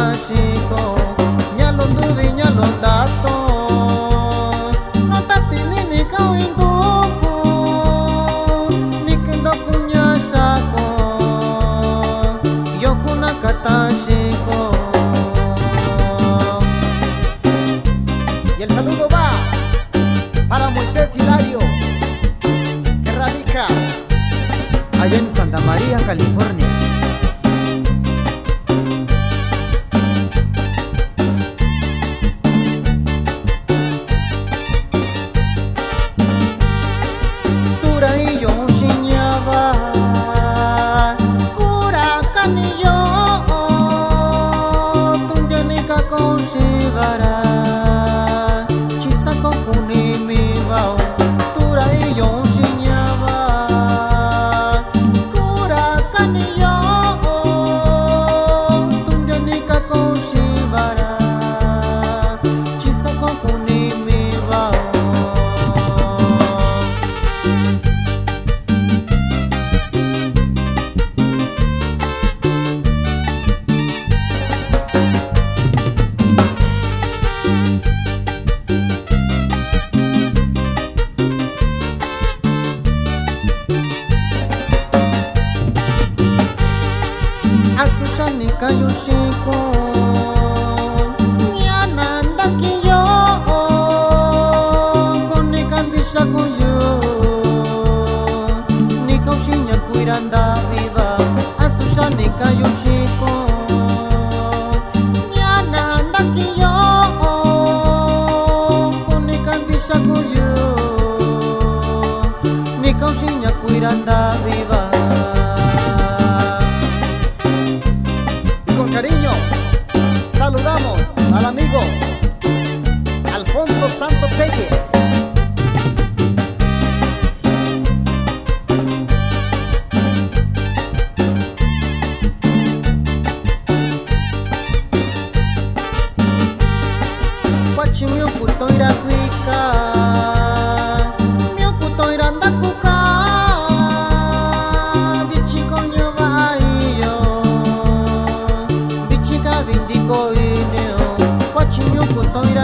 katashiko nyalo nduvi nyalo dato no tatini ni kawinduku nikendo punya sako yokuna katashiko. Y el saludo va para Moisés Hilario, que radica allá en Santa María, California. Turaillo shiñaba, curacanillo, tunyanica con shibara. Asushanika yushiko nyananda kiyo konikandisha kuyo nikaushinya kuiranda viva. Asushanika yushiko nyananda kiyo konikandisha kuyo nikaushinya kuiranda viva. Cariño, saludamos al amigo Alfonso Santo Telles. Guachimio puto iracuica, mio puto irandacuca, bichicoño bayo. Vindiko ineo, guachimio puto iracuica.